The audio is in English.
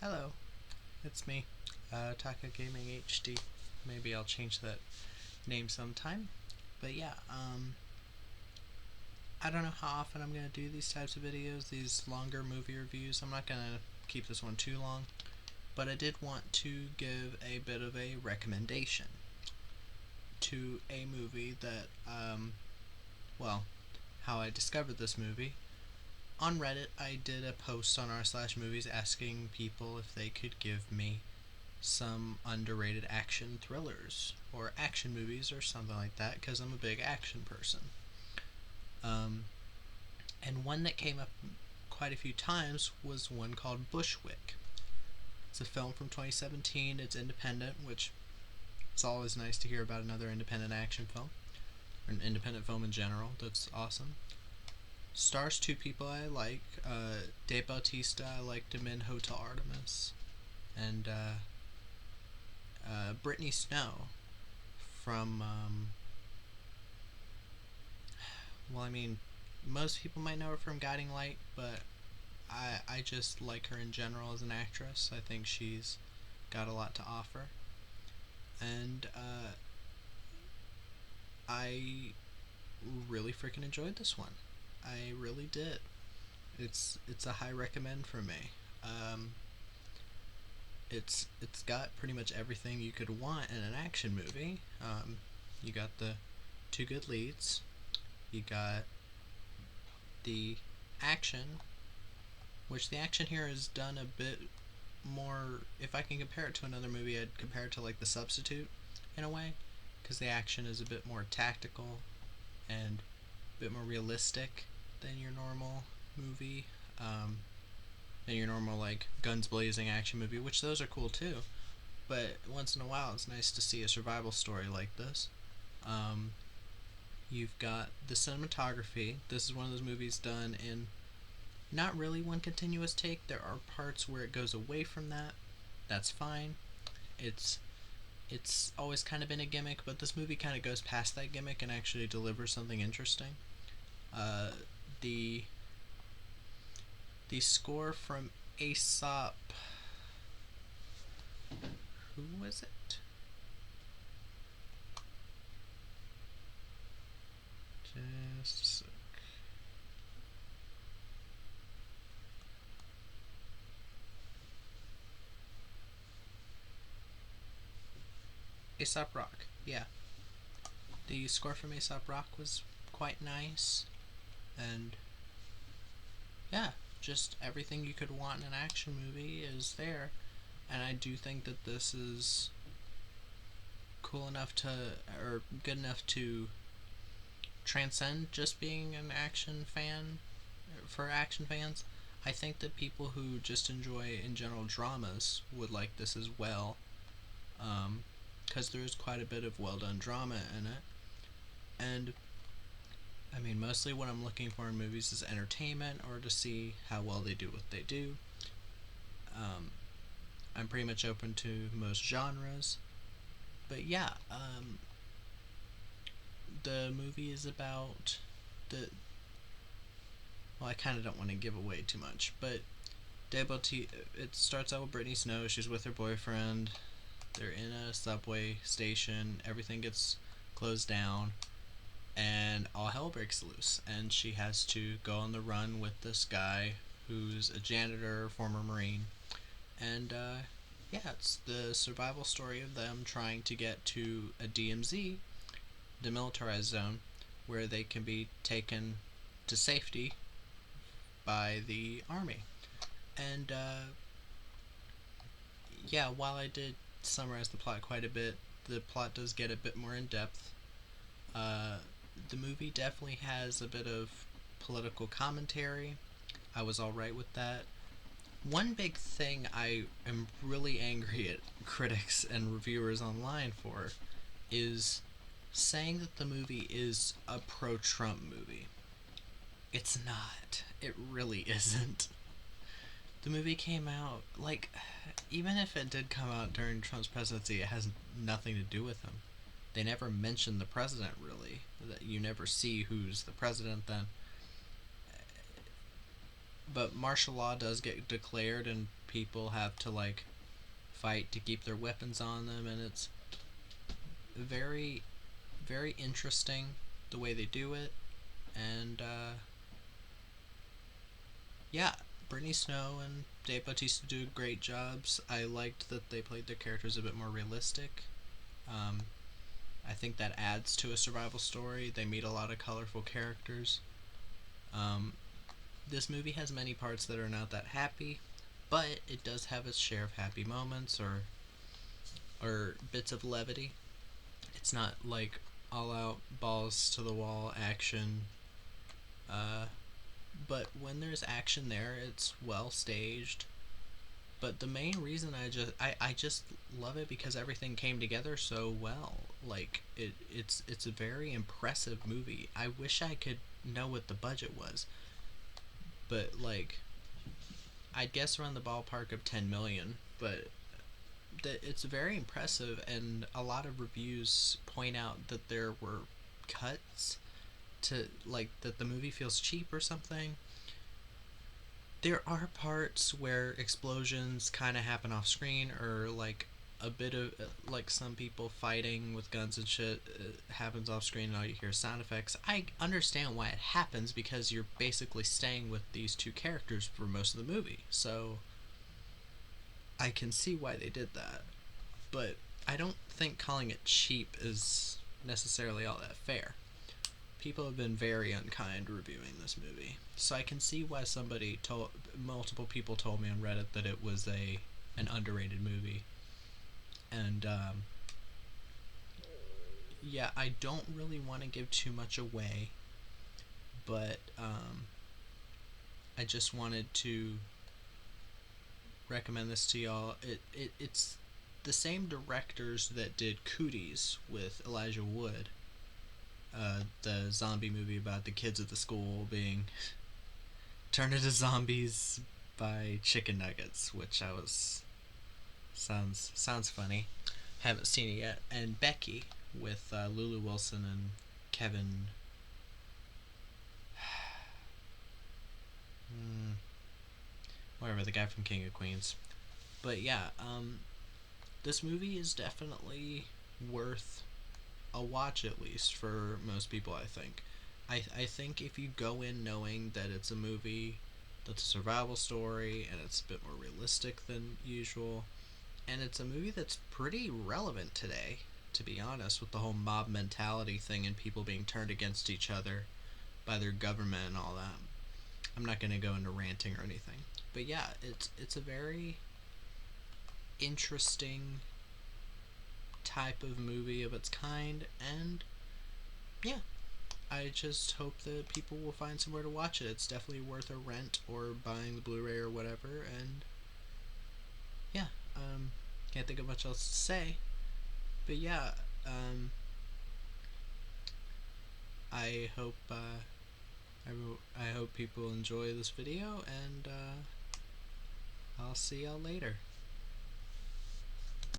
Hello, it's me, Taka Gaming HD. Maybe I'll change that name sometime. But yeah, I don't know how often I'm going to do these types of videos, these longer movie reviews. I'm not going to keep this one too long, but I did want to give a bit of a recommendation to a movie that, well, how I discovered this movie. On Reddit, I did a post on r/movies asking people if they could give me some underrated action thrillers or action movies or something like that because I'm a big action person. Um, and one that came up quite a few times was one called Bushwick. It's a film from 2017. It's independent, which it's always nice to hear about another independent action film or an independent film in general. That's awesome. Stars two people I like. Dave Bautista, I liked him in Hotel Artemis, and Brittany Snow from, well, I mean, most people might know her from Guiding Light, but I just like her in general as an actress. I think she's got a lot to offer. And I really freaking enjoyed this one. I really did. It's a high recommend for me. Um, it's got pretty much everything you could want in an action movie. You got the two good leads. You got the action, which the action here is done a bit more. If I can compare it to another movie, I'd compare it to like The Substitute in a way, because the action is a bit more tactical and a bit more realistic than your normal movie. Than your normal like guns blazing action movie, which those are cool too. But once in a while, it's nice to see a survival story like this. Um, you've got the cinematography. This is one of those movies done in not really one continuous take. There are parts where it goes away from that. That's fine. It's it's always kind of been a gimmick, but this movie kind of goes past that gimmick and actually delivers something interesting. Uh, the the score from Aesop, who was it? Just Aesop Rock. Yeah, the score from Aesop Rock was quite nice, and yeah, just everything you could want in an action movie is there. And I do think that this is cool enough to, or good enough to transcend just being an action fan for action fans. I think that people who just enjoy in general dramas would like this as well, because there's quite a bit of well done drama in it. And I mean, mostly what I'm looking for in movies is entertainment or to see how well they do what they do. Um, I'm pretty much open to most genres, but yeah, the movie is about the. Well, I kind of don't want to give away too much, but it starts out with Brittany Snow. She's with her boyfriend. They're in a subway station. Everything gets closed down, and all hell breaks loose. And she has to go on the run with this guy who's a janitor, former Marine. And yeah, it's the survival story of them trying to get to a DMZ, demilitarized zone, where they can be taken to safety by the army. And yeah, while I did summarize the plot quite a bit, the plot does get a bit more in depth. Uh, the movie definitely has a bit of political commentary. I was alright with that. One big thing I am really angry at critics and reviewers online for is saying that the movie is a pro Trump movie. It's not. It really isn't. The movie came out, like, even if it did come out during Trump's presidency, it has nothing to do with him. They never mention the president, really. That you never see who's the president then. But martial law does get declared, and people have to like fight to keep their weapons on them, and it's very, very interesting the way they do it. And yeah, Brittany Snow and Dave Bautista do great jobs. I liked that they played their characters a bit more realistic. Um, I think that adds to a survival story. They meet a lot of colorful characters. Um, this movie has many parts that are not that happy, but it does have its share of happy moments or bits of levity. It's not like all out balls to the wall action. Uh, but when there's action there, it's well staged. But the main reason I just love it because everything came together so well. Like it's a very impressive movie. I wish I could know what the budget was, but like I'd guess around the ballpark of 10 million. But it's very impressive, and a lot of reviews point out that there were cuts to like that the movie feels cheap or something. There are parts where explosions kind of happen off screen, or like a bit of like some people fighting with guns and shit happens off screen, and all you hear is sound effects. I understand why it happens because you're basically staying with these two characters for most of the movie, so I can see why they did that. But I don't think calling it cheap is necessarily all that fair. People have been very unkind reviewing this movie, so I can see why multiple people told me on Reddit that it was an underrated movie. And yeah, I don't really want to give too much away, but I just wanted to recommend this to y'all. It's the same directors that did Cooties with Elijah Wood, the zombie movie about the kids at the school being turned into zombies by chicken nuggets, which I was sounds funny. Haven't seen it yet. And Becky with Lulu Wilson and Kevin. Whatever, the guy from King of Queens. But yeah, this movie is definitely worth a watch, at least for most people, I think. I think if you go in knowing that it's a movie that's a survival story and it's a bit more realistic than usual, and it's a movie that's pretty relevant today, to be honest, with the whole mob mentality thing and people being turned against each other by their government and all that. I'm not going to go into ranting or anything. But yeah, it's a very interesting type of movie of its kind, and yeah, I just hope that people will find somewhere to watch it. It's definitely worth a rent or buying the Blu-ray or whatever, and yeah, can't think of much else to say. But yeah, I hope I hope people enjoy this video, and I'll see y'all later.